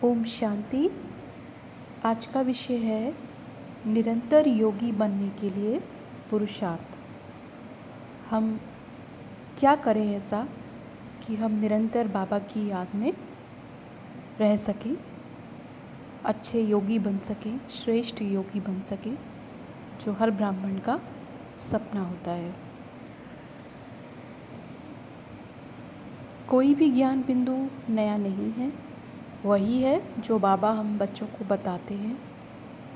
ओम शांति। आज का विषय है निरंतर योगी बनने के लिए पुरुषार्थ। हम क्या करें ऐसा कि हम निरंतर बाबा की याद में रह सकें, अच्छे योगी बन सकें, श्रेष्ठ योगी बन सकें, जो हर ब्राह्मण का सपना होता है। कोई भी ज्ञान बिंदु नया नहीं है, वही है जो बाबा हम बच्चों को बताते हैं,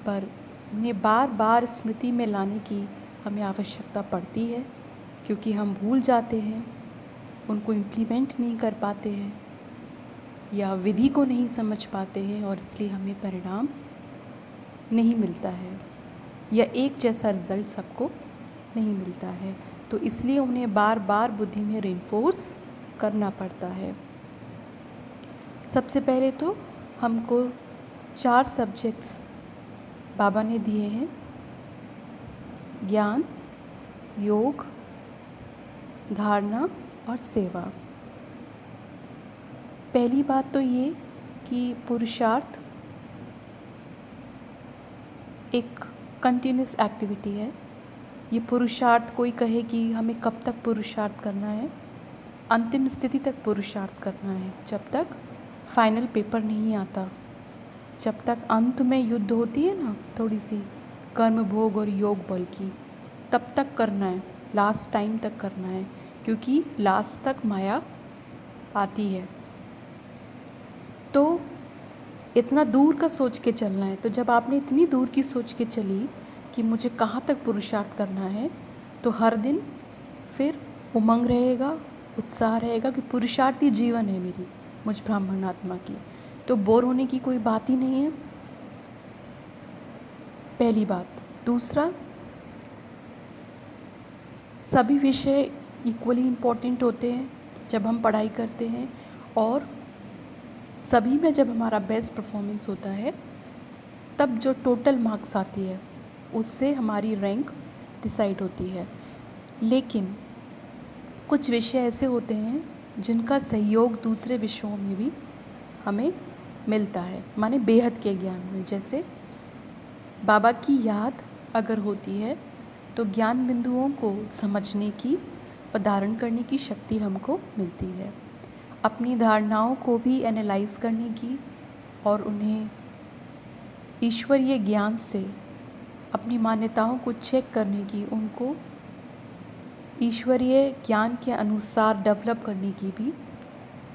पर उन्हें बार बार स्मृति में लाने की हमें आवश्यकता पड़ती है, क्योंकि हम भूल जाते हैं, उनको इम्प्लीमेंट नहीं कर पाते हैं या विधि को नहीं समझ पाते हैं, और इसलिए हमें परिणाम नहीं मिलता है या एक जैसा रिज़ल्ट सबको नहीं मिलता है। तो इसलिए उन्हें बार बार बुद्धि में रेनफोर्स करना पड़ता है। सबसे पहले तो हमको 4 सब्जेक्ट्स बाबा ने दिए हैं: ज्ञान, योग, धारणा और सेवा। पहली बात तो ये कि पुरुषार्थ एक कंटिन्यूस एक्टिविटी है। ये पुरुषार्थ, कोई कहे कि हमें कब तक पुरुषार्थ करना है, अंतिम स्थिति तक पुरुषार्थ करना है, जब तक फाइनल पेपर नहीं आता, जब तक अंत में युद्ध होती है ना, थोड़ी सी कर्म भोग और योग बल की, तब तक करना है, लास्ट टाइम तक करना है, क्योंकि लास्ट तक माया आती है। तो इतना दूर का सोच के चलना है। तो जब आपने इतनी दूर की सोच के चली कि मुझे कहाँ तक पुरुषार्थ करना है, तो हर दिन फिर उमंग रहेगा, उत्साह रहेगा कि पुरुषार्थी जीवन है मेरी, मुझ ब्राह्मण आत्मा की। तो बोर होने की कोई बात ही नहीं है, पहली बात। दूसरा, सभी विषय इक्वली इम्पोर्टेंट होते हैं जब हम पढ़ाई करते हैं, और सभी में जब हमारा बेस्ट परफॉर्मेंस होता है, तब जो टोटल मार्क्स आती है उससे हमारी रैंक डिसाइड होती है। लेकिन कुछ विषय ऐसे होते हैं जिनका सहयोग दूसरे विषयों में भी हमें मिलता है, माने बेहद के ज्ञान में। जैसे बाबा की याद अगर होती है तो ज्ञान बिंदुओं को समझने की और धारण करने की शक्ति हमको मिलती है, अपनी धारणाओं को भी एनालाइज करने की और उन्हें ईश्वरीय ज्ञान से अपनी मान्यताओं को चेक करने की, उनको ईश्वरीय ज्ञान के अनुसार डेवलप करने की भी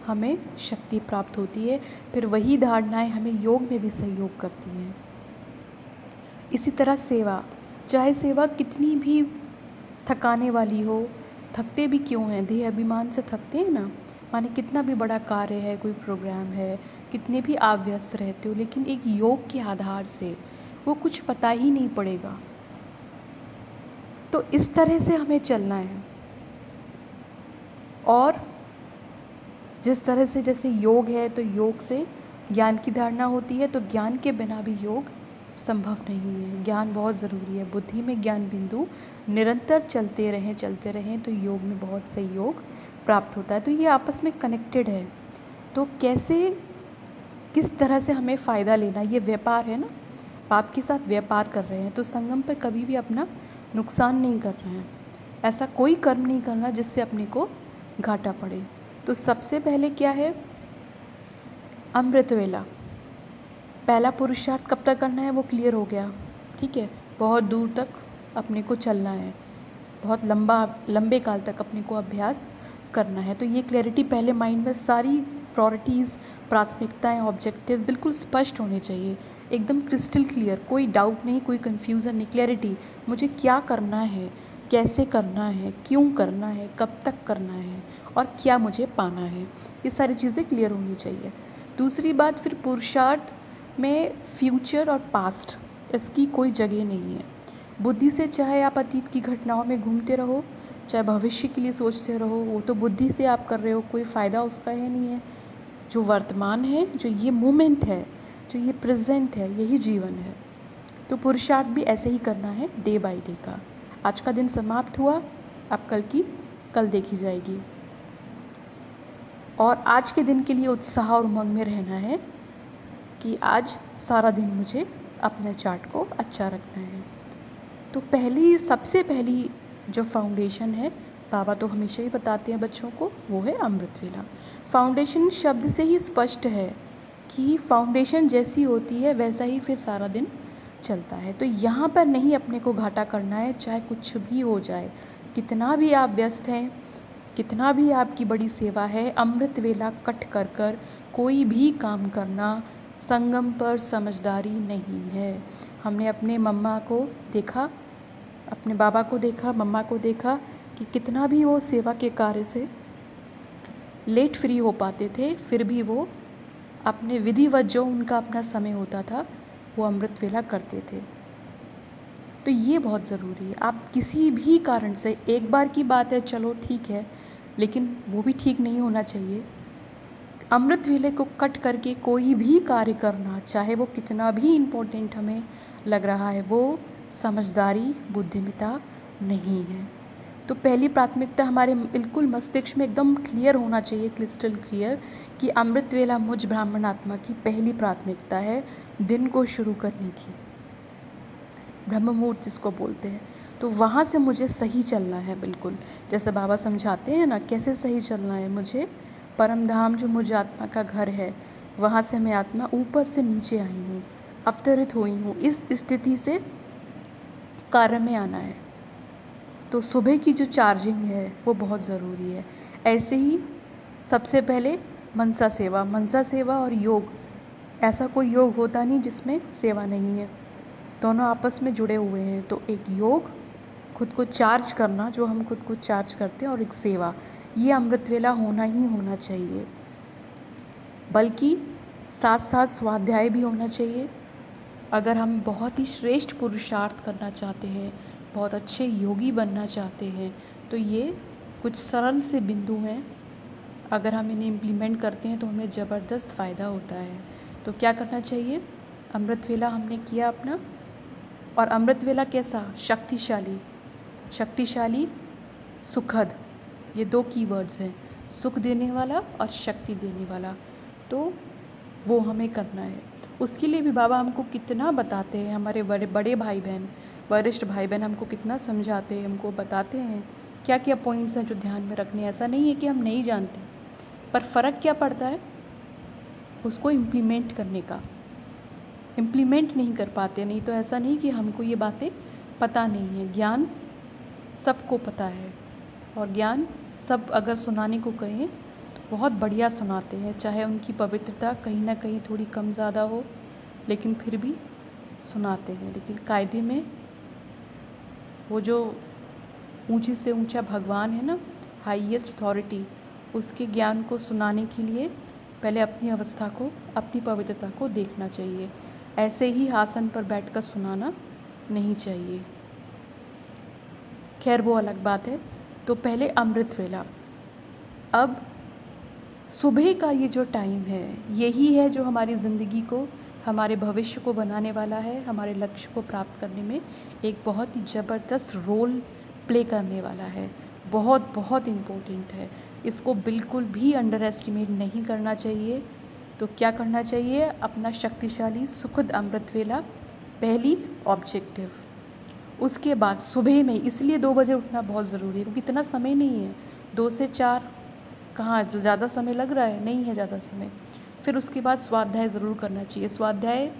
हमें शक्ति प्राप्त होती है। फिर वही धारणाएं हमें योग में भी सहयोग करती हैं। इसी तरह सेवा, चाहे सेवा कितनी भी थकाने वाली हो, थकते भी क्यों हैं, देह अभिमान से थकते हैं ना, माने कितना भी बड़ा कार्य है, कोई प्रोग्राम है, कितने भी आप व्यस्त रहते हो, लेकिन एक योग के आधार से वो कुछ पता ही नहीं पड़ेगा। तो इस तरह से हमें चलना है। और जिस तरह से जैसे योग है, तो योग से ज्ञान की धारणा होती है, तो ज्ञान के बिना भी योग संभव नहीं है। ज्ञान बहुत ज़रूरी है। बुद्धि में ज्ञान बिंदु निरंतर चलते रहें तो योग में बहुत सहयोग प्राप्त होता है। तो ये आपस में कनेक्टेड है। तो कैसे, किस तरह से हमें फ़ायदा लेना, ये व्यापार है ना, आपके साथ व्यापार कर रहे हैं, तो संगम पर कभी भी अपना नुकसान नहीं कर रहे हैं। ऐसा कोई कर्म नहीं करना जिससे अपने को घाटा पड़े। तो सबसे पहले क्या है, अमृत वेला। पहला पुरुषार्थ कब तक करना है वो क्लियर हो गया, ठीक है। बहुत दूर तक अपने को चलना है, बहुत लंबे काल तक अपने को अभ्यास करना है। तो ये क्लैरिटी पहले माइंड में, सारी प्रायोरिटीज़, प्राथमिकताएं, ऑब्जेक्टिव बिल्कुल स्पष्ट होने चाहिए, एकदम क्रिस्टल क्लियर, कोई डाउट नहीं, कोई कन्फ्यूज़न नहीं, क्लैरिटी। मुझे क्या करना है, कैसे करना है, क्यों करना है, कब तक करना है और क्या मुझे पाना है, ये सारी चीज़ें क्लियर होनी चाहिए। दूसरी बात, फिर पुरुषार्थ में फ्यूचर और पास्ट, इसकी कोई जगह नहीं है। बुद्धि से चाहे आप अतीत की घटनाओं में घूमते रहो, चाहे भविष्य के लिए सोचते रहो, वो तो बुद्धि से आप कर रहे हो, कोई फ़ायदा उसका है नहीं है। जो वर्तमान है, जो ये मोमेंट है, जो ये प्रेजेंट है, यही जीवन है। तो पुरुषार्थ भी ऐसे ही करना है, डे बाय डे का। आज का दिन समाप्त हुआ, अब कल की कल देखी जाएगी। और आज के दिन के लिए उत्साह और उमंग में रहना है, कि आज सारा दिन मुझे अपने चार्ट को अच्छा रखना है। तो सबसे पहली जो फाउंडेशन है, बाबा तो हमेशा ही बताते हैं बच्चों को, वो है अमृत वेला। फाउंडेशन शब्द से ही स्पष्ट है कि फाउंडेशन जैसी होती है वैसा ही फिर सारा दिन चलता है। तो यहाँ पर नहीं अपने को घाटा करना है, चाहे कुछ भी हो जाए, कितना भी आप व्यस्त हैं, कितना भी आपकी बड़ी सेवा है, अमृत वेला कट कर कर कोई भी काम करना संगम पर समझदारी नहीं है। हमने अपने मम्मा को देखा, अपने बाबा को देखा, मम्मा को देखा कि कितना भी वो सेवा के कार्य से लेट फ्री हो पाते थे, फिर भी वो अपने विधिवत जो उनका अपना समय होता था वो अमृत वेला करते थे। तो ये बहुत ज़रूरी है। आप किसी भी कारण से, एक बार की बात है चलो ठीक है, लेकिन वो भी ठीक नहीं होना चाहिए। अमृत वेले को कट करके कोई भी कार्य करना, चाहे वो कितना भी इम्पोर्टेंट हमें लग रहा है, वो समझदारी, बुद्धिमत्ता नहीं है। तो पहली प्राथमिकता हमारे बिल्कुल मस्तिष्क में एकदम क्लियर होना चाहिए, क्रिस्टल क्लियर, कि अमृत वेला मुझ ब्राह्मण आत्मा की पहली प्राथमिकता है दिन को शुरू करने की, ब्रह्म मुहूर्त जिसको बोलते हैं। तो वहाँ से मुझे सही चलना है, बिल्कुल जैसे बाबा समझाते हैं ना, कैसे सही चलना है मुझे। परम धाम जो मुझ आत्मा का घर है, वहाँ से मैं आत्मा ऊपर से नीचे आई हूँ, अवतरित हुई हूँ, इस स्थिति से कार्य में आना है। तो सुबह की जो चार्जिंग है वो बहुत ज़रूरी है। ऐसे ही सबसे पहले मनसा सेवा और योग, ऐसा कोई योग होता नहीं जिसमें सेवा नहीं है, दोनों आपस में जुड़े हुए हैं। तो एक योग, खुद को चार्ज करना, जो हम खुद को चार्ज करते हैं, और एक सेवा, ये अमृत वेला होना ही होना चाहिए। बल्कि साथ साथ स्वाध्याय भी होना चाहिए। अगर हम बहुत ही श्रेष्ठ पुरुषार्थ करना चाहते हैं, बहुत अच्छे योगी बनना चाहते हैं, तो ये कुछ सरल से बिंदु हैं। अगर हम इन्हें इम्प्लीमेंट करते हैं तो हमें ज़बरदस्त फ़ायदा होता है। तो क्या करना चाहिए? अमृत वेला हमने किया अपना, और अमृत वेला कैसा? शक्तिशाली, शक्तिशाली, सुखद, ये 2 कीवर्ड्स हैं, सुख देने वाला और शक्ति देने वाला। तो वो हमें करना है। उसके लिए भी बाबा हमको कितना बताते हैं, हमारे बड़े बड़े भाई बहन, वरिष्ठ भाई बहन हमको कितना समझाते हैं, हमको बताते हैं क्या क्या पॉइंट्स हैं जो ध्यान में रखने हैं। ऐसा नहीं है कि हम नहीं जानते, पर फ़र्क क्या पड़ता है उसको इम्प्लीमेंट करने का। इम्प्लीमेंट नहीं कर पाते, नहीं तो ऐसा नहीं कि हमको ये बातें पता नहीं है। ज्ञान सबको पता है, और ज्ञान सब अगर सुनाने को कहें तो बहुत बढ़िया सुनाते हैं, चाहे उनकी पवित्रता कहीं ना कहीं थोड़ी कम ज़्यादा हो, लेकिन फिर भी सुनाते हैं। लेकिन कायदे में वो जो ऊंचे से ऊंचा भगवान है ना, हाईएस्ट अथॉरिटी, उसके ज्ञान को सुनाने के लिए पहले अपनी अवस्था को, अपनी पवित्रता को देखना चाहिए। ऐसे ही आसन पर बैठकर सुनाना नहीं चाहिए। खैर वो अलग बात है। तो पहले अमृत वेला। अब सुबह का ये जो टाइम है, यही है जो हमारी ज़िंदगी को, हमारे भविष्य को बनाने वाला है, हमारे लक्ष्य को प्राप्त करने में एक बहुत ही ज़बरदस्त रोल प्ले करने वाला है। बहुत बहुत इम्पोर्टेंट है, इसको बिल्कुल भी अंडर एस्टिमेट नहीं करना चाहिए। तो क्या करना चाहिए? अपना शक्तिशाली सुखद अमृत वेला पहली ऑब्जेक्टिव। उसके बाद सुबह में, इसलिए 2 बजे उठना बहुत ज़रूरी है, क्योंकि इतना समय नहीं है। 2 से 4 कहाँ ज़्यादा समय लग रहा है? नहीं है ज़्यादा समय। फिर उसके बाद स्वाध्याय ज़रूर करना चाहिए। स्वाध्याय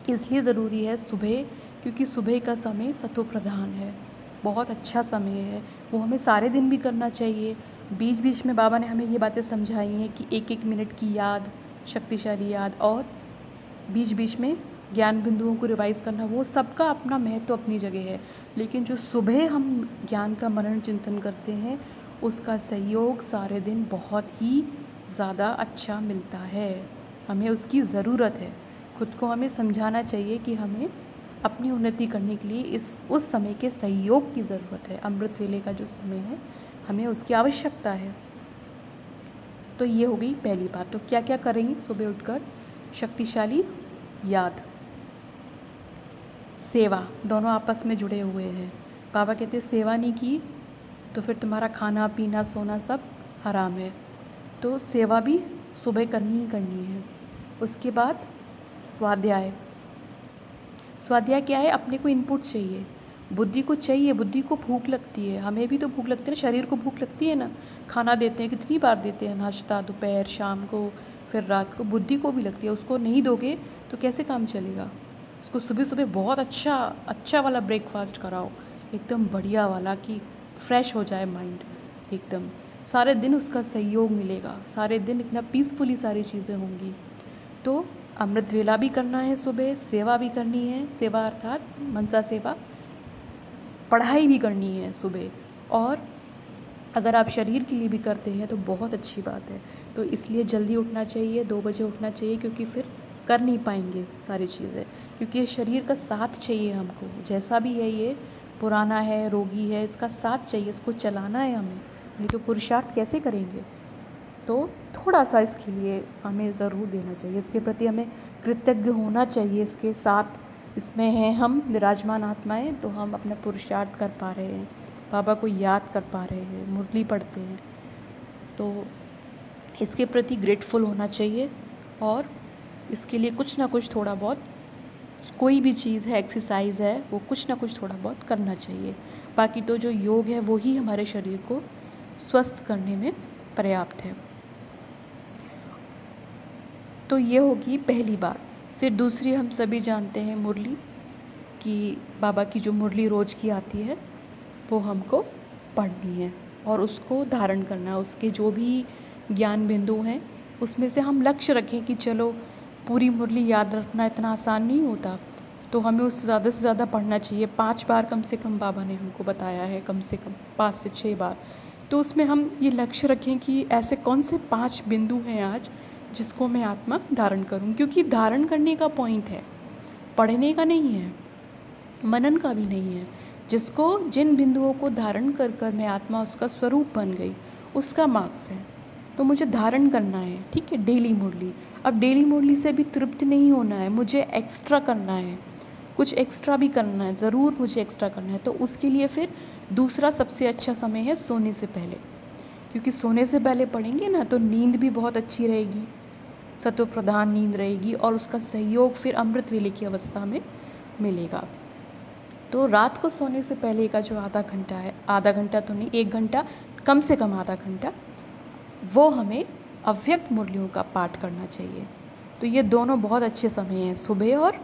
इसलिए ज़रूरी है सुबह, क्योंकि सुबह का समय सतो प्रधान है, बहुत अच्छा समय है। वो हमें सारे दिन भी करना चाहिए। बीच बीच में बाबा ने हमें ये बातें समझाई हैं कि 1-1 मिनट की याद, शक्तिशाली याद, और बीच बीच में ज्ञान बिंदुओं को रिवाइज़ करना, वो सबका अपना महत्व अपनी जगह है। लेकिन जो सुबह हम ज्ञान का मनन चिंतन करते हैं, उसका सहयोग सारे दिन बहुत ही ज़्यादा अच्छा मिलता है। हमें उसकी ज़रूरत है। खुद को हमें समझाना चाहिए कि हमें अपनी उन्नति करने के लिए उस समय के सहयोग की ज़रूरत है। अमृत वेले का जो समय है, हमें उसकी आवश्यकता है। तो ये हो गई पहली बात। तो क्या क्या करेंगे सुबह उठकर? शक्तिशाली याद, सेवा, दोनों आपस में जुड़े हुए हैं। बाबा कहते हैं सेवा नहीं की तो फिर तुम्हारा खाना पीना सोना सब हराम है। तो सेवा भी सुबह करनी ही करनी है। उसके बाद स्वाध्याय। स्वाध्याय क्या है? अपने को इनपुट चाहिए, बुद्धि को चाहिए, बुद्धि को भूख लगती है, हमें भी तो भूख लगती है ना, शरीर को भूख लगती है ना। खाना देते हैं, कितनी बार देते हैं, नाश्ता, दोपहर, शाम को, फिर रात को। बुद्धि को भी लगती है, उसको नहीं दोगे तो कैसे काम चलेगा। उसको सुबह सुबह बहुत अच्छा अच्छा वाला ब्रेकफास्ट कराओ, एकदम बढ़िया वाला, कि फ्रेश हो जाए माइंड एकदम। सारे दिन उसका सहयोग मिलेगा, सारे दिन इतना पीसफुली सारी चीज़ें होंगी। तो अमृत वेला भी करना है, सुबह सेवा भी करनी है, सेवा अर्थात मनसा सेवा, पढ़ाई भी करनी है सुबह। और अगर आप शरीर के लिए भी करते हैं तो बहुत अच्छी बात है। तो इसलिए जल्दी उठना चाहिए, 2 बजे उठना चाहिए, क्योंकि फिर कर नहीं पाएंगे सारी चीज़ें, क्योंकि ये शरीर का साथ चाहिए हमको, जैसा भी है ये, पुराना है, रोगी है, इसका साथ चाहिए, इसको चलाना है हमें, नहीं तो पुरुषार्थ कैसे करेंगे। तो थोड़ा सा इसके लिए हमें ज़रूर देना चाहिए, इसके प्रति हमें कृतज्ञ होना चाहिए। इसके साथ इसमें हैं हम विराजमान आत्माएं, तो हम अपना पुरुषार्थ कर पा रहे हैं, बाबा को याद कर पा रहे हैं, मुरली पढ़ते हैं, तो इसके प्रति ग्रेटफुल होना चाहिए। और इसके लिए कुछ ना कुछ थोड़ा बहुत, कोई भी चीज़ है, एक्सरसाइज है, वो कुछ ना कुछ थोड़ा बहुत करना चाहिए। बाकी तो जो योग है वो ही हमारे शरीर को स्वस्थ करने में पर्याप्त है। तो ये होगी पहली बात। फिर दूसरी, हम सभी जानते हैं मुरली, कि बाबा की जो मुरली रोज़ की आती है वो हमको पढ़नी है और उसको धारण करना है। उसके जो भी ज्ञान बिंदु हैं उसमें से हम लक्ष्य रखें कि चलो, पूरी मुरली याद रखना इतना आसान नहीं होता, तो हमें उससे ज़्यादा से ज़्यादा पढ़ना चाहिए। 5 बार कम से कम बाबा ने हमको बताया है, कम से कम 5 से 6 बार। तो उसमें हम ये लक्ष्य रखें कि ऐसे कौन से 5 बिंदु हैं आज जिसको मैं आत्मा धारण करूं, क्योंकि धारण करने का पॉइंट है, पढ़ने का नहीं है, मनन का भी नहीं है। जिसको, जिन बिंदुओं को धारण कर कर मैं आत्मा उसका स्वरूप बन गई, उसका मार्क्स है। तो मुझे धारण करना है, ठीक है, डेली मुरली। अब डेली मुरली से भी तृप्त नहीं होना है, मुझे एक्स्ट्रा करना है, कुछ एक्स्ट्रा भी करना है, ज़रूर मुझे एक्स्ट्रा करना है। तो उसके लिए फिर दूसरा सबसे अच्छा समय है सोने से पहले, क्योंकि सोने से पहले पढ़ेंगे ना तो नींद भी बहुत अच्छी रहेगी, सत्व प्रधान नींद रहेगी, और उसका सहयोग फिर अमृत वेले की अवस्था में मिलेगा। तो रात को सोने से पहले का जो आधा घंटा है, आधा घंटा तो नहीं, 1 घंटा, कम से कम आधा घंटा, वो हमें अव्यक्त मुरलियों का पाठ करना चाहिए। तो ये दोनों बहुत अच्छे समय हैं, सुबह और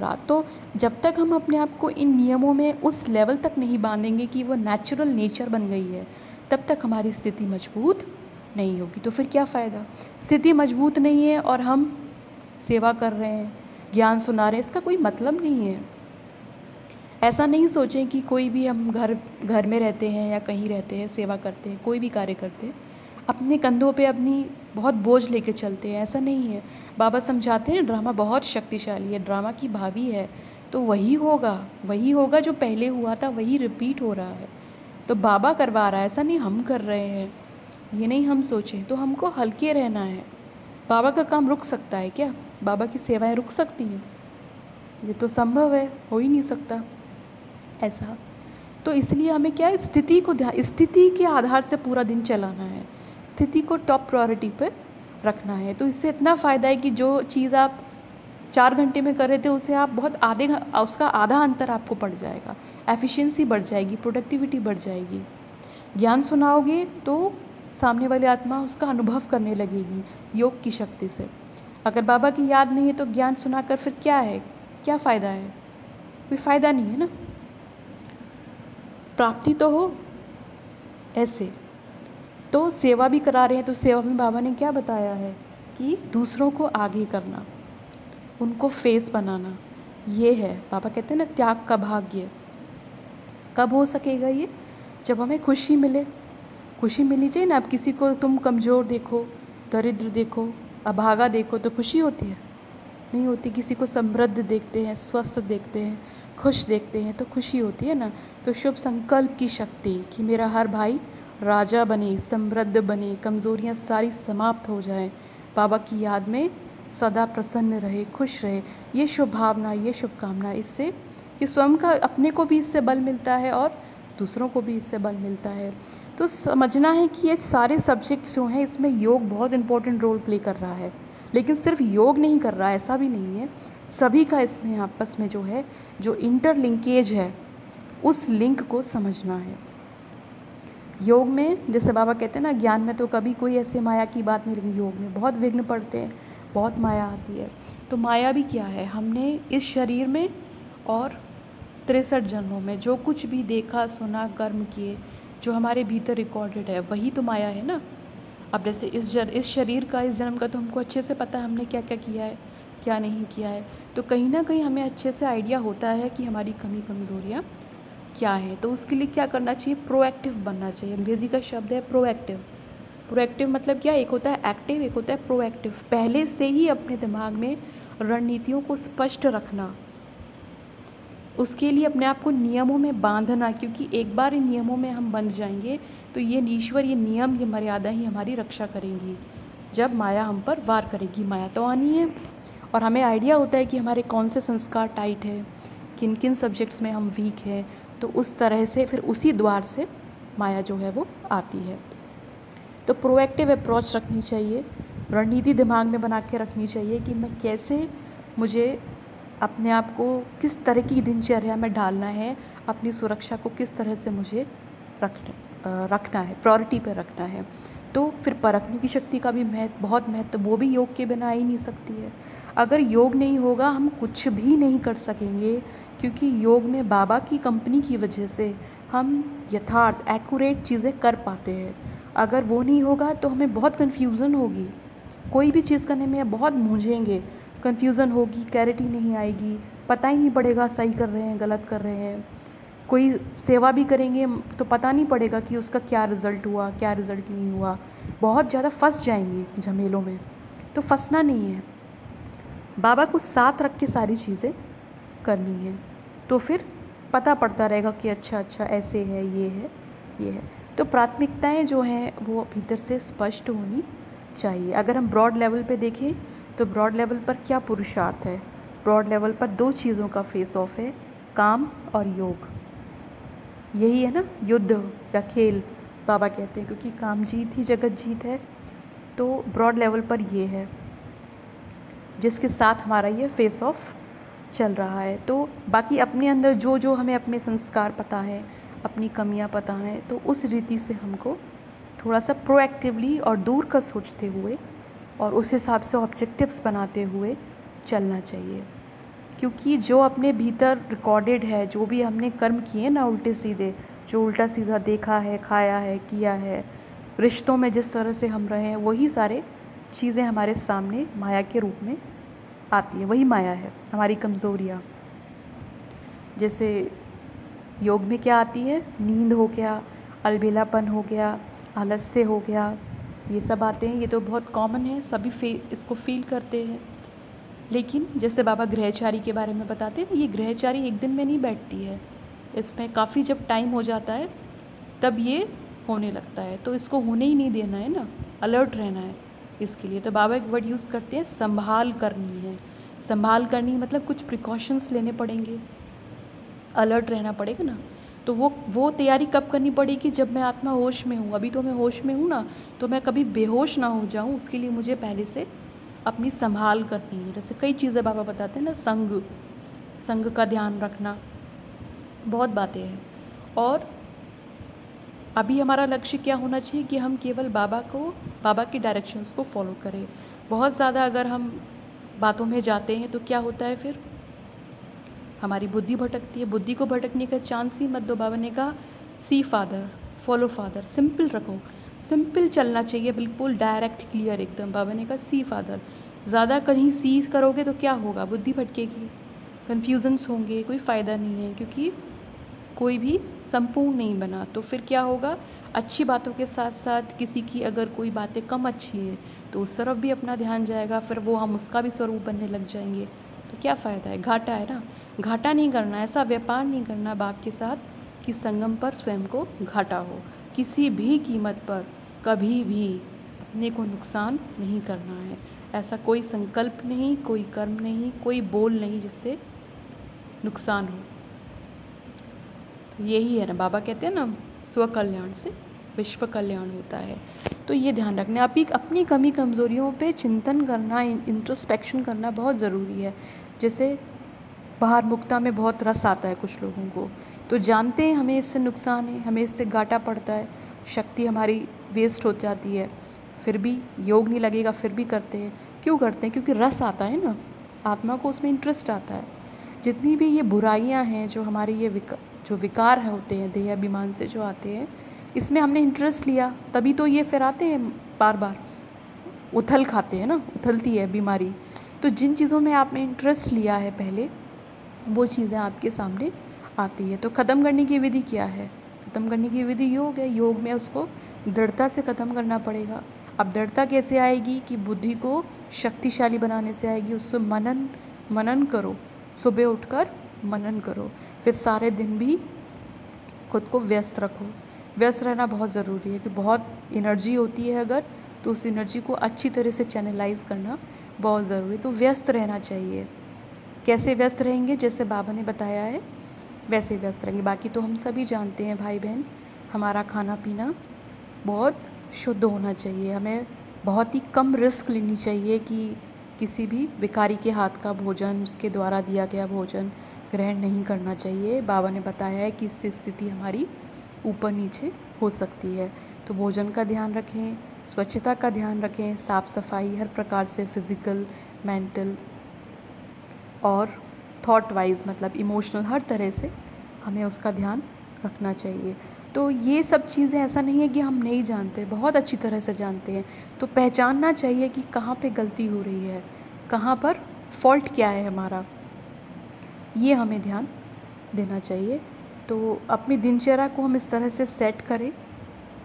रात। तो जब तक हम अपने आप को इन नियमों में उस लेवल तक नहीं बांधेंगे कि वो नेचुरल नेचर बन गई है, तब तक हमारी स्थिति मजबूत नहीं होगी। तो फिर क्या फ़ायदा, स्थिति मजबूत नहीं है और हम सेवा कर रहे हैं, ज्ञान सुना रहे हैं, इसका कोई मतलब नहीं है। ऐसा नहीं सोचें कि कोई भी, हम घर में रहते हैं या कहीं रहते हैं, सेवा करते हैं, कोई भी कार्य करते हैं, अपने कंधों पे अपनी बहुत बोझ लेके चलते हैं, ऐसा नहीं है। बाबा समझाते हैं ड्रामा बहुत शक्तिशाली है, ड्रामा की भाभी है, तो वही होगा जो पहले हुआ था, वही रिपीट हो रहा है। तो बाबा करवा रहा है, ऐसा नहीं हम कर रहे हैं, ये नहीं हम सोचें। तो हमको हल्के रहना है। बाबा का काम रुक सकता है क्या? बाबा की सेवाएं रुक सकती हैं? ये तो संभव है, हो ही नहीं सकता ऐसा। तो इसलिए हमें क्या है, स्थिति के आधार से पूरा दिन चलाना है, स्थिति को टॉप प्रायोरिटी पर रखना है। तो इससे इतना फ़ायदा है कि जो चीज़ आप 4 घंटे में कर रहे थे उसे आप बहुत उसका आधा अंतर आपको पड़ जाएगा, एफिशिएंसी बढ़ जाएगी, प्रोडक्टिविटी बढ़ जाएगी। ज्ञान सुनाओगे तो सामने वाली आत्मा उसका अनुभव करने लगेगी योग की शक्ति से। अगर बाबा की याद नहीं है तो ज्ञान सुनाकर फिर क्या है, क्या फ़ायदा है? कोई फ़ायदा नहीं है ना, प्राप्ति तो हो ऐसे। तो सेवा भी करा रहे हैं, तो सेवा में बाबा ने क्या बताया है कि दूसरों को आगे करना, उनको फेस बनाना, ये है। बाबा कहते हैं ना, त्याग का भाग्य। कब हो सकेगा ये? जब हमें खुशी मिले। खुशी मिलनी चाहिए ना। अब किसी को तुम कमज़ोर देखो, दरिद्र देखो, अभागा देखो तो खुशी होती है? नहीं होती। किसी को समृद्ध देखते हैं, स्वस्थ देखते हैं, खुश देखते हैं तो खुशी होती है ना। तो शुभ संकल्प की शक्ति कि मेरा हर भाई राजा बने, समृद्ध बने, कमज़ोरियाँ सारी समाप्त हो जाएं, बाबा की याद में सदा प्रसन्न रहे, खुश रहे, ये शुभ भावना, ये शुभकामना, इससे ये स्वयं का, अपने को भी इससे बल मिलता है और दूसरों को भी इससे बल मिलता है। तो समझना है कि ये सारे सब्जेक्ट्स जो हैं इसमें योग बहुत इम्पोर्टेंट रोल प्ले कर रहा है। लेकिन सिर्फ योग नहीं कर रहा, ऐसा भी नहीं है, सभी का इसमें आपस में जो है, जो इंटरलिंकेज है, उस लिंक को समझना है। योग में जैसे बाबा कहते हैं ना, ज्ञान में तो कभी कोई ऐसे माया की बात नहीं लगी, योग में बहुत विघ्न पड़ते हैं, बहुत माया आती है। तो माया भी क्या है, हमने इस शरीर में और 63 जन्मों में जो कुछ भी देखा सुना कर्म किए, जो हमारे भीतर रिकॉर्डेड है, वही तो माया है ना। अब जैसे इस शरीर का, इस जन्म का तो हमको अच्छे से पता है हमने क्या क्या किया है, क्या नहीं किया है। तो कहीं ना कहीं हमें अच्छे से आइडिया होता है कि हमारी कमी कमज़ोरियाँ क्या है। तो उसके लिए क्या करना चाहिए, प्रोएक्टिव बनना चाहिए। अंग्रेजी का शब्द है प्रोएक्टिव। प्रोएक्टिव मतलब क्या, एक होता है एक्टिव, एक होता है प्रोएक्टिव। पहले से ही अपने दिमाग में रणनीतियों को स्पष्ट रखना, उसके लिए अपने आप को नियमों में बांधना, क्योंकि एक बार इन नियमों में हम बंध जाएंगे तो ये ईश्वर, ये नियम, ये मर्यादा ही हमारी रक्षा करेंगी। जब माया हम पर वार करेगी, माया तो आनी है, और हमें आइडिया होता है कि हमारे कौन से संस्कार टाइट है, किन किन सब्जेक्ट्स में हम वीक हैं, तो उस तरह से फिर उसी द्वार से माया जो है वो आती है। तो प्रोएक्टिव अप्रोच रखनी चाहिए, रणनीति दिमाग में बना के रखनी चाहिए कि मैं कैसे, मुझे अपने आप को किस तरह की दिनचर्या में डालना है, अपनी सुरक्षा को किस तरह से मुझे रखना है, प्रायोरिटी पे रखना है। तो फिर परखने की शक्ति का भी बहुत महत्व, वो भी योग के बिना आ ही नहीं सकती है। अगर योग नहीं होगा हम कुछ भी नहीं कर सकेंगे, क्योंकि योग में बाबा की कंपनी की वजह से हम यथार्थ एक्यूरेट चीज़ें कर पाते हैं। अगर वो नहीं होगा तो हमें बहुत कन्फ्यूज़न होगी, कोई भी चीज़ करने में बहुत मूंझेंगे, कन्फ्यूज़न होगी, क्लैरिटी नहीं आएगी, पता ही नहीं पड़ेगा सही कर रहे हैं गलत कर रहे हैं। कोई सेवा भी करेंगे तो पता नहीं पड़ेगा कि उसका क्या रिज़ल्ट हुआ, क्या रिज़ल्ट नहीं हुआ, बहुत ज़्यादा फंस जाएंगे झमेलों में। तो फंसना नहीं है, बाबा को साथ रख के सारी चीज़ें करनी है, तो फिर पता पड़ता रहेगा कि अच्छा अच्छा ऐसे है, ये है, ये है। तो प्राथमिकताएं जो हैं वो भीतर से स्पष्ट होनी चाहिए। अगर हम ब्रॉड लेवल पे देखें तो ब्रॉड लेवल पर क्या पुरुषार्थ है, ब्रॉड लेवल पर दो चीज़ों का फेस ऑफ है, काम और योग। यही है ना युद्ध या खेल, बाबा कहते हैं, क्योंकि काम जीत ही जगत जीत है। तो ब्रॉड लेवल पर ये है जिसके साथ हमारा ये फेस ऑफ चल रहा है। तो बाकी अपने अंदर जो जो हमें अपने संस्कार पता है, अपनी कमियां पता हैं, तो उस रीति से हमको थोड़ा सा प्रोएक्टिवली और दूर का सोचते हुए और उस हिसाब से ऑब्जेक्टिव्स बनाते हुए चलना चाहिए। क्योंकि जो अपने भीतर रिकॉर्डेड है, जो भी हमने कर्म किए ना उल्टे सीधे, जो उल्टा सीधा देखा है, खाया है, किया है, रिश्तों में जिस तरह से हम रहे हैं, वही सारे चीज़ें हमारे सामने माया के रूप में आती है। वही माया है, हमारी कमज़ोरियाँ। जैसे योग में क्या आती है, नींद हो गया, अलबेलापन हो गया, आलस्य हो गया, ये सब आते हैं। ये तो बहुत कॉमन है, सभी इसको फील करते हैं। लेकिन जैसे बाबा ग्रहचारी के बारे में बताते हैं, ये ग्रहचारी एक दिन में नहीं बैठती है, इसमें काफ़ी जब टाइम हो जाता है तब ये होने लगता है। तो इसको होने ही नहीं देना है ना, अलर्ट रहना है इसके लिए। तो बाबा एक वर्ड यूज़ करते हैं, संभाल करनी है। संभाल करनी मतलब कुछ प्रिकॉशंस लेने पड़ेंगे, अलर्ट रहना पड़ेगा ना। तो वो तैयारी कब करनी पड़ेगी, जब मैं आत्मा होश में हूँ। अभी तो मैं होश में हूँ ना, तो मैं कभी बेहोश ना हो जाऊँ, उसके लिए मुझे पहले से अपनी संभाल करनी है। जैसे कई चीज़ें बाबा बताते हैं ना, संग का ध्यान रखना, बहुत बातें हैं। और अभी हमारा लक्ष्य क्या होना चाहिए कि हम केवल बाबा की डायरेक्शंस को फॉलो करें। बहुत ज़्यादा अगर हम बातों में जाते हैं तो क्या होता है, फिर हमारी बुद्धि भटकती है। बुद्धि को भटकने का चांस ही मत दो। बाबा ने कहा सी फादर, फॉलो फादर, सिंपल रखो, सिंपल चलना चाहिए, बिल्कुल डायरेक्ट क्लियर एकदम। बाबा ने कहा सी फादर। ज़्यादा कहीं सी करोगे तो क्या होगा, बुद्धि भटकेगी, कन्फ्यूजन्स होंगे, कोई फ़ायदा नहीं है, क्योंकि कोई भी संपूर्ण नहीं बना। तो फिर क्या होगा, अच्छी बातों के साथ साथ किसी की अगर कोई बातें कम अच्छी हैं तो उस तरफ भी अपना ध्यान जाएगा, फिर वो हम उसका भी स्वरूप बनने लग जाएंगे। तो क्या फ़ायदा है, घाटा है ना। घाटा नहीं करना, ऐसा व्यापार नहीं करना बाप के साथ कि संगम पर स्वयं को घाटा हो। किसी भी कीमत पर कभी भी अपने को नुकसान नहीं करना है। ऐसा कोई संकल्प नहीं, कोई कर्म नहीं, कोई बोल नहीं जिससे नुकसान हो। यही है ना, बाबा कहते हैं ना, स्वकल्याण से विश्व कल्याण होता है। तो ये ध्यान रखना, अपनी कमी कमज़ोरियों पे चिंतन करना, इंट्रोस्पेक्शन करना बहुत ज़रूरी है। जैसे बाहर मुक्ता में बहुत रस आता है कुछ लोगों को, तो जानते हैं हमें इससे नुकसान है, हमें इससे घाटा पड़ता है, शक्ति हमारी वेस्ट हो जाती है, फिर भी योग नहीं लगेगा, फिर भी करते हैं। क्यों करते हैं? क्योंकि रस आता है ना, आत्मा को उसमें इंटरेस्ट आता है। जितनी भी ये बुराइयां हैं, जो हमारे ये जो विकार है होते हैं देह अभिमान से जो आते हैं, इसमें हमने इंटरेस्ट लिया, तभी तो ये फिर आते हैं बार बार, उथल खाते हैं ना, उथलती है बीमारी। तो जिन चीज़ों में आपने इंटरेस्ट लिया है पहले, वो चीज़ें आपके सामने आती है। तो ख़त्म करने की विधि क्या है? ख़त्म करने की विधि योग है। योग में उसको दृढ़ता से ख़त्म करना पड़ेगा। अब दृढ़ता कैसे आएगी? कि बुद्धि को शक्तिशाली बनाने से आएगी। उससे मनन करो, सुबह उठकर मनन करो, फिर सारे दिन भी खुद को व्यस्त रखो। व्यस्त रहना बहुत ज़रूरी है, कि बहुत एनर्जी होती है अगर, तो उस एनर्जी को अच्छी तरह से चैनलाइज करना बहुत ज़रूरी है। तो व्यस्त रहना चाहिए। कैसे व्यस्त रहेंगे? जैसे बाबा ने बताया है वैसे व्यस्त रहेंगे। बाकी तो हम सभी जानते हैं भाई बहन, हमारा खाना पीना बहुत शुद्ध होना चाहिए। हमें बहुत ही कम रिस्क लेनी चाहिए कि किसी भी विकारी के हाथ का भोजन, उसके द्वारा दिया गया भोजन ग्रहण नहीं करना चाहिए। बाबा ने बताया है कि इससे स्थिति हमारी ऊपर नीचे हो सकती है। तो भोजन का ध्यान रखें, स्वच्छता का ध्यान रखें, साफ़ सफाई हर प्रकार से, फिज़िकल, मेंटल और थॉट वाइज, मतलब इमोशनल, हर तरह से हमें उसका ध्यान रखना चाहिए। तो ये सब चीज़ें ऐसा नहीं है कि हम नहीं जानते, बहुत अच्छी तरह से जानते हैं। तो पहचानना चाहिए कि कहाँ पे गलती हो रही है, कहाँ पर फॉल्ट क्या है हमारा, ये हमें ध्यान देना चाहिए। तो अपनी दिनचर्या को हम इस तरह से सेट करें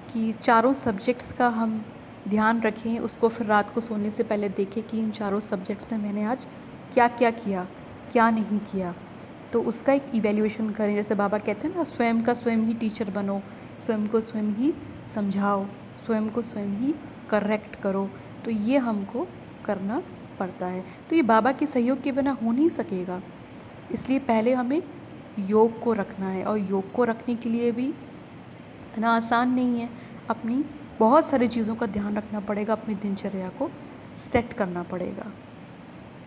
कि चारों सब्जेक्ट्स का हम ध्यान रखें। उसको फिर रात को सोने से पहले देखें कि इन चारों सब्जेक्ट्स में मैंने आज क्या क्या किया, क्या नहीं किया। तो उसका एक इवैल्यूएशन करें। जैसे बाबा कहते हैं ना, स्वयं का स्वयं ही टीचर बनो, स्वयं को स्वयं ही समझाओ, स्वयं को स्वयं ही करेक्ट करो। तो ये हमको करना पड़ता है। तो ये बाबा के सहयोग के बिना हो नहीं सकेगा। इसलिए पहले हमें योग को रखना है, और योग को रखने के लिए भी इतना आसान नहीं है। अपनी बहुत सारी चीज़ों का ध्यान रखना पड़ेगा, अपनी दिनचर्या को सेट करना पड़ेगा।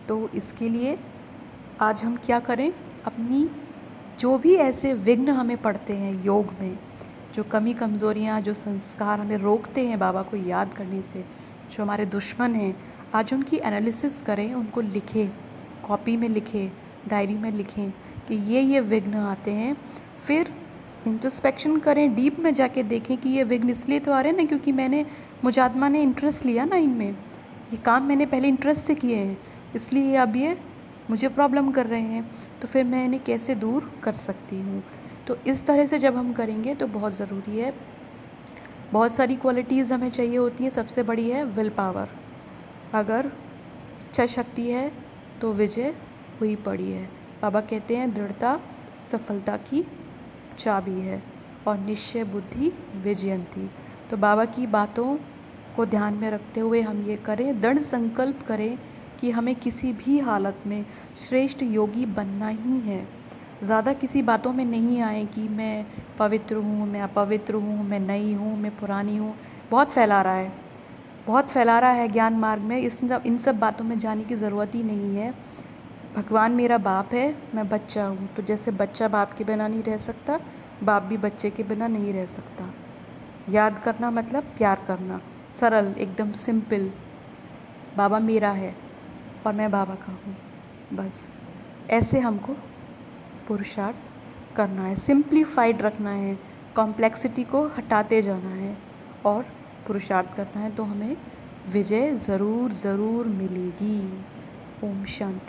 तो इसके लिए आज हम क्या करें? अपनी जो भी ऐसे विघ्न हमें पड़ते हैं योग में, जो कमी कमज़ोरियाँ, जो संस्कार हमें रोकते हैं बाबा को याद करने से, जो हमारे दुश्मन हैं, आज उनकी एनालिसिस करें, उनको लिखें, कॉपी में लिखें, डायरी में लिखें कि ये विघ्न आते हैं। फिर इंट्रोस्पेक्शन करें, डीप में जाके देखें कि ये विघ्न इसलिए तो आ रहे हैं ना, क्योंकि मुझ आत्मा ने इंटरेस्ट लिया ना इनमें, ये काम मैंने पहले इंटरेस्ट से किए हैं, इसलिए अब ये मुझे प्रॉब्लम कर रहे हैं। तो फिर मैं इन्हें कैसे दूर कर सकती हूँ? तो इस तरह से जब हम करेंगे तो बहुत ज़रूरी है। बहुत सारी क्वालिटीज़ हमें चाहिए होती है। सबसे बड़ी है विल पावर। अगर इच्छा शक्ति है तो विजय हुई पड़ी है। बाबा कहते हैं दृढ़ता सफलता की चाबी है, और निश्चय बुद्धि विजयंती। तो बाबा की बातों को ध्यान में रखते हुए हम ये करें, दृढ़ संकल्प करें कि हमें किसी भी हालत में श्रेष्ठ योगी बनना ही है। ज़्यादा किसी बातों में नहीं आए कि मैं पवित्र हूँ, मैं अपवित्र हूँ, मैं नई हूँ, मैं पुरानी हूँ। बहुत फैला रहा है, बहुत फैला रहा है ज्ञान मार्ग में। इन सब बातों में जाने की ज़रूरत ही नहीं है। भगवान मेरा बाप है, मैं बच्चा हूँ। तो जैसे बच्चा बाप के बिना नहीं रह सकता, बाप भी बच्चे के बिना नहीं रह सकता। याद करना मतलब प्यार करना, सरल, एकदम सिंपल। बाबा मेरा है और मैं बाबा का हूँ, बस ऐसे हमको पुरुषार्थ करना है, सिंप्लीफाइड रखना है, कॉम्प्लेक्सिटी को हटाते जाना है और पुरुषार्थ करना है। तो हमें विजय ज़रूर ज़रूर मिलेगी। ओम शांति।